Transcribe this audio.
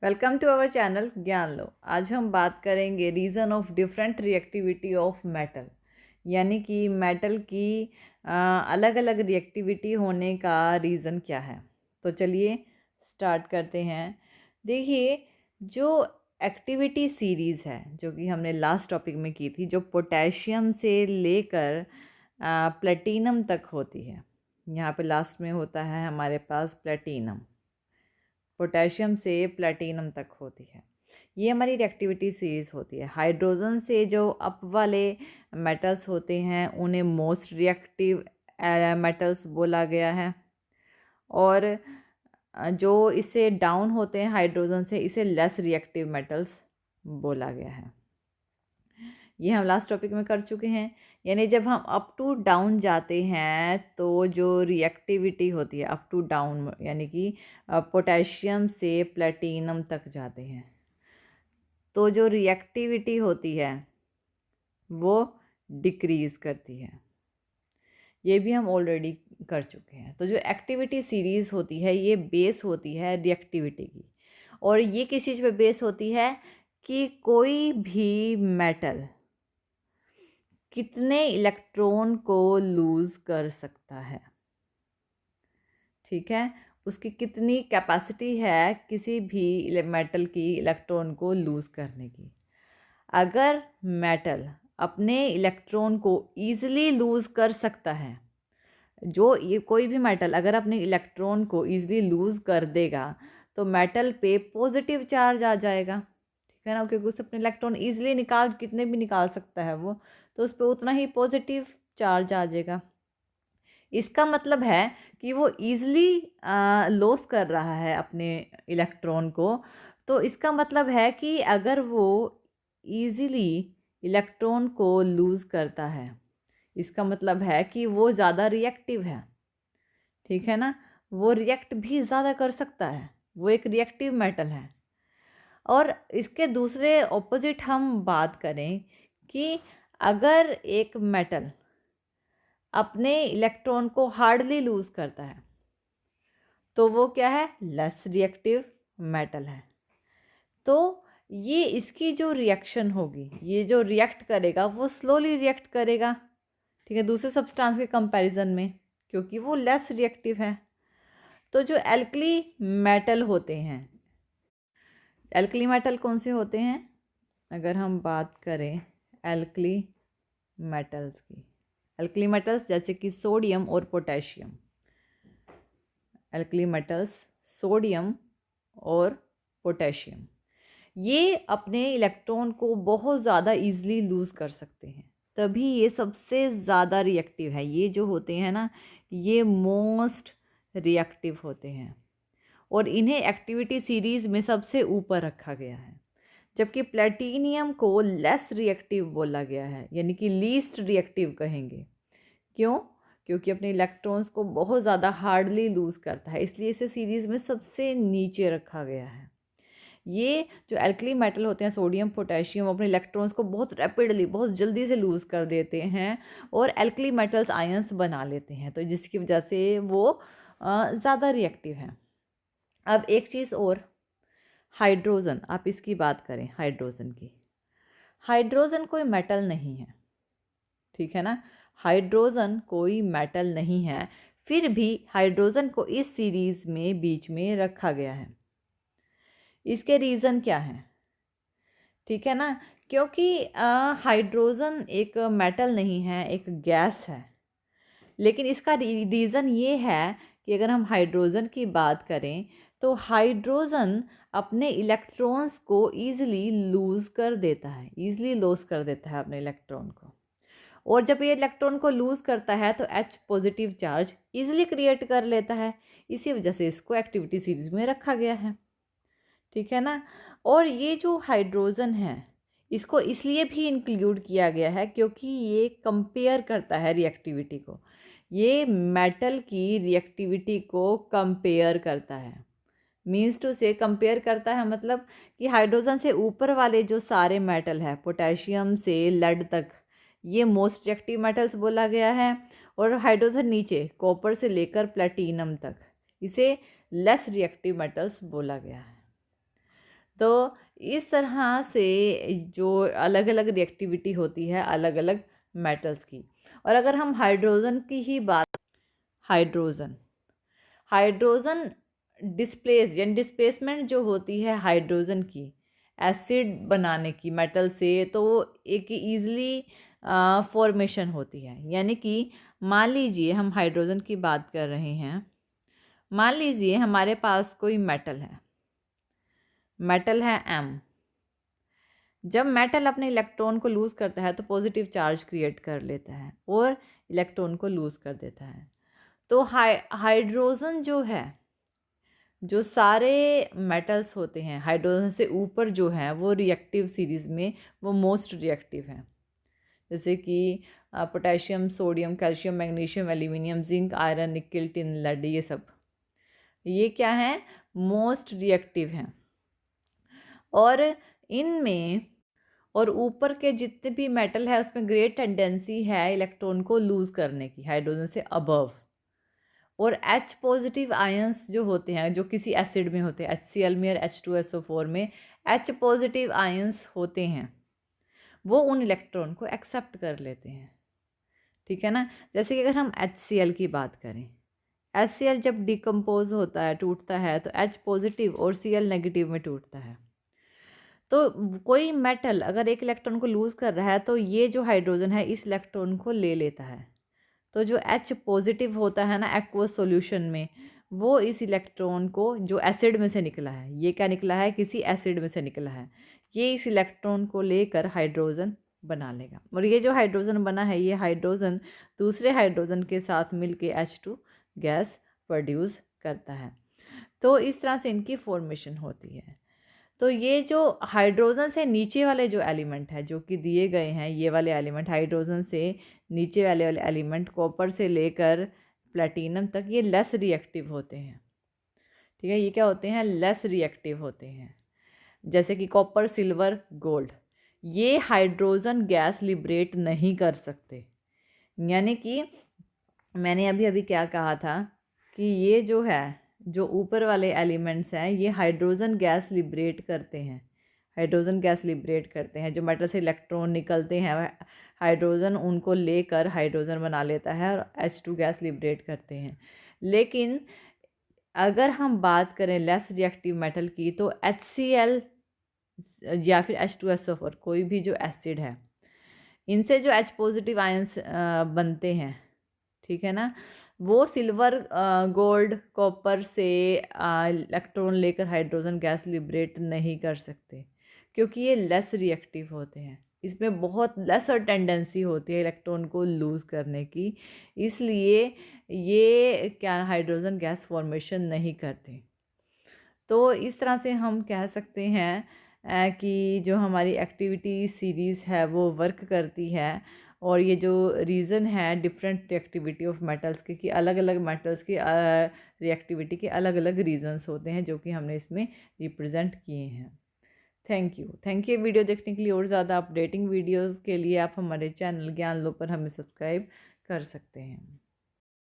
Welcome to our channel ज्ञान लो। आज हम बात करेंगे reason of different reactivity of metal, यानी कि मेटल की अलग अलग रिएक्टिविटी होने का रीज़न क्या है। तो चलिए स्टार्ट करते हैं। देखिए, जो एक्टिविटी सीरीज़ है जो कि हमने लास्ट टॉपिक में की थी, जो पोटेशियम से लेकर प्लेटिनम तक होती है। यहाँ पे लास्ट में होता है हमारे पास प्लेटिनम, पोटेशियम से प्लेटिनम तक होती है। ये हमारी रिएक्टिविटी सीरीज़ होती है। हाइड्रोजन से जो अप वाले मेटल्स होते हैं उन्हें मोस्ट रिएक्टिव मेटल्स बोला गया है, और जो इससे डाउन होते हैं हाइड्रोजन से, इसे लेस रिएक्टिव मेटल्स बोला गया है। ये हम लास्ट टॉपिक में कर चुके हैं। यानी जब हम अप टू डाउन जाते हैं तो जो रिएक्टिविटी होती है अप टू डाउन, यानी कि पोटेशियम से प्लेटिनम तक जाते हैं, तो जो रिएक्टिविटी होती है वो डिक्रीज़ करती है। ये भी हम ऑलरेडी कर चुके हैं। तो जो एक्टिविटी सीरीज़ होती है ये बेस होती है रिएक्टिविटी की, और ये किस चीज़ पे बेस होती है कि कोई भी मेटल कितने इलेक्ट्रॉन को लूज़ कर सकता है। ठीक है, उसकी कितनी कैपेसिटी है किसी भी मेटल की इलेक्ट्रॉन को लूज़ करने की। अगर मेटल अपने इलेक्ट्रॉन को ईज़िली लूज़ कर सकता है, जो ये कोई भी मेटल अगर अपने इलेक्ट्रॉन को ईज़िली लूज़ कर देगा तो मेटल पे पॉजिटिव चार्ज आ जाएगा। ठीक है ना, क्योंकि उससे अपने इलेक्ट्रॉन ईज़िली कितने भी निकाल सकता है वो, तो उस पर उतना ही पॉजिटिव चार्ज आ जाएगा। इसका मतलब है कि वो ईज़िली लॉस कर रहा है अपने इलेक्ट्रॉन को। तो इसका मतलब है कि अगर वो ईज़िली इलेक्ट्रॉन को लूज़ करता है, इसका मतलब है कि वो ज़्यादा रिएक्टिव है। ठीक है ना, वो रिएक्ट भी ज़्यादा कर सकता है, वो एक रिएक्टिव मेटल है। और इसके दूसरे ऑपोजिट हम बात करें कि अगर एक मेटल अपने इलेक्ट्रॉन को हार्डली लूज़ करता है तो वो क्या है, लेस रिएक्टिव मेटल है। तो ये इसकी जो रिएक्शन होगी, ये जो रिएक्ट करेगा वो स्लोली रिएक्ट करेगा, ठीक है, दूसरे सब्सटेंस के कंपैरिजन में, क्योंकि वो लेस रिएक्टिव है। तो जो एल्कली मेटल होते हैं, एल्कली मेटल कौन से होते हैं, अगर हम बात करें एल्कली मेटल्स की, एल्कली मेटल्स जैसे कि सोडियम और पोटेशियम, एल्कली मेटल्स सोडियम और पोटेशियम, ये अपने इलेक्ट्रॉन को बहुत ज़्यादा इजीली लूज़ कर सकते हैं, तभी ये सबसे ज़्यादा रिएक्टिव है। ये जो होते हैं ना, ये मोस्ट रिएक्टिव होते हैं, और इन्हें एक्टिविटी सीरीज़ में सबसे ऊपर रखा गया है। जबकि प्लेटिनियम को लेस रिएक्टिव बोला गया है, यानी कि लीस्ट रिएक्टिव कहेंगे। क्यों? क्योंकि अपने इलेक्ट्रॉन्स को बहुत ज़्यादा हार्डली लूज़ करता है, इसलिए इसे सीरीज़ में सबसे नीचे रखा गया है। ये जो एल्कली मेटल होते हैं सोडियम पोटेशियम, अपने इलेक्ट्रॉन्स को बहुत रैपिडली, बहुत जल्दी से लूज़ कर देते हैं और एल्कली मेटल्स आयंस बना लेते हैं, तो जिसकी वजह से वो ज़्यादा रिएक्टिव हैं। अब एक चीज़ और, हाइड्रोजन, आप इसकी बात करें हाइड्रोजन की, हाइड्रोजन कोई मेटल नहीं है। ठीक है ना, हाइड्रोजन कोई मेटल नहीं है, फिर भी हाइड्रोजन को इस सीरीज़ में बीच में रखा गया है। इसके रीज़न क्या हैं? ठीक है ना, क्योंकि हाइड्रोजन एक मेटल नहीं है, एक गैस है। लेकिन इसका रीज़न ये है कि अगर हम हाइड्रोजन की बात करें तो हाइड्रोजन अपने इलेक्ट्रॉन्स को ईज़िली लूज़ कर देता है, ईज़िली लॉस कर देता है अपने इलेक्ट्रॉन को। और जब ये इलेक्ट्रॉन को लूज़ करता है तो H positive charge easily create कर लेता है, इसी वजह से इसको एक्टिविटी सीरीज़ में रखा गया है। ठीक है ना, और ये जो हाइड्रोजन है इसको इसलिए भी इंक्लूड किया गया है क्योंकि ये कंपेयर करता है रिएक्टिविटी को, ये मेटल की रिएक्टिविटी को कंपेयर करता है। मीन्स टू से कंपेयर करता है मतलब कि हाइड्रोजन से ऊपर वाले जो सारे मेटल है, पोटेशियम से लेड तक, ये मोस्ट रिएक्टिव मेटल्स बोला गया है, और हाइड्रोजन नीचे कॉपर से लेकर प्लेटिनम तक, इसे लेस रिएक्टिव मेटल्स बोला गया है। तो इस तरह से जो अलग अलग रिएक्टिविटी होती है अलग अलग मेटल्स की। और अगर हम हाइड्रोजन की ही बात, हाइड्रोजन हाइड्रोजन डिस्प्लेस यानी डिस्प्लेसमेंट जो होती है हाइड्रोजन की एसिड बनाने की मेटल से, तो वो एक ईज़िली फॉर्मेशन होती है। यानी कि मान लीजिए हम हाइड्रोजन की बात कर रहे हैं, मान लीजिए हमारे पास कोई मेटल है M। जब मेटल अपने इलेक्ट्रॉन को लूज़ करता है तो पॉजिटिव चार्ज क्रिएट कर लेता है और इलेक्ट्रॉन को लूज़ कर देता है। तो हाइड्रोजन जो है, जो सारे मेटल्स होते हैं हाइड्रोजन से ऊपर जो हैं वो रिएक्टिव सीरीज़ में वो मोस्ट रिएक्टिव हैं। जैसे कि potassium, sodium, calcium, magnesium, aluminium, zinc, iron, निकल, टिन, लेड, ये क्या है, मोस्ट रिएक्टिव हैं। और इनमें और ऊपर के जितने भी मेटल है उसमें ग्रेट टेंडेंसी है इलेक्ट्रॉन को लूज़ करने की हाइड्रोजन से अबव। और H पॉजिटिव आयंस जो होते हैं जो किसी एसिड में होते हैं, HCl में और H2SO4 में H पॉजिटिव आयंस होते हैं, वो उन इलेक्ट्रॉन को एक्सेप्ट कर लेते हैं। ठीक है ना। जैसे कि अगर हम HCl की बात करें, HCl जब डिकम्पोज होता है, टूटता है, तो H पॉजिटिव और Cl नेगेटिव में टूटता है। तो कोई मेटल अगर एक इलेक्ट्रॉन को लूज़ कर रहा है तो ये जो हाइड्रोजन है इस इलेक्ट्रॉन को ले लेता है। तो जो H पॉजिटिव होता है ना एक्वस सॉल्यूशन में, वो इस इलेक्ट्रॉन को, जो एसिड में से निकला है, ये क्या निकला है, किसी एसिड में से निकला है, ये इस इलेक्ट्रॉन को लेकर हाइड्रोजन बना लेगा। और ये जो हाइड्रोजन बना है, ये हाइड्रोजन दूसरे हाइड्रोजन के साथ मिलके H2 गैस प्रोड्यूस करता है। तो इस तरह से इनकी फॉर्मेशन होती है। तो ये जो हाइड्रोजन से नीचे वाले जो एलिमेंट है जो कि दिए गए हैं, ये वाले एलिमेंट हाइड्रोजन से नीचे वाले एलिमेंट कॉपर से लेकर प्लेटिनम तक, ये लेस रिएक्टिव होते हैं। ठीक है, ये क्या होते हैं, लेस रिएक्टिव होते हैं। जैसे कि कॉपर, सिल्वर, गोल्ड, ये हाइड्रोजन गैस लिबरेट नहीं कर सकते। यानी कि मैंने अभी अभी क्या कहा था कि ये जो है, जो ऊपर वाले एलिमेंट्स हैं, ये हाइड्रोजन गैस लिबरेट करते हैं, हाइड्रोजन गैस लिबरेट करते हैं। जो मेटल से इलेक्ट्रॉन निकलते हैं, हाइड्रोजन उनको लेकर हाइड्रोजन बना लेता है और H2 गैस लिबरेट करते हैं। लेकिन अगर हम बात करें लेस रिएक्टिव मेटल की, तो HCl या फिर H2SO4 कोई भी जो एसिड है, इनसे जो H पॉजिटिव आयंस बनते हैं, ठीक है ना, वो सिल्वर, गोल्ड, कॉपर से इलेक्ट्रॉन लेकर हाइड्रोजन गैस लिबरेट नहीं कर सकते, क्योंकि ये लेस रिएक्टिव होते हैं। इसमें बहुत लेसर टेंडेंसी होती है इलेक्ट्रॉन को लूज़ करने की, इसलिए ये क्या हाइड्रोजन गैस फॉर्मेशन नहीं करते। तो इस तरह से हम कह सकते हैं कि जो हमारी एक्टिविटी सीरीज़ है वो वर्क करती है। और ये जो रीज़न है डिफरेंट रिएक्टिविटी ऑफ मेटल्स के, कि अलग अलग मेटल्स की रिएक्टिविटी के अलग अलग रीजंस होते हैं जो कि हमने इसमें रिप्रेजेंट किए हैं। थैंक यू वीडियो देखने के लिए। और ज़्यादा अपडेटिंग वीडियोस के लिए आप हमारे चैनल ज्ञान लो पर हमें सब्सक्राइब कर सकते हैं।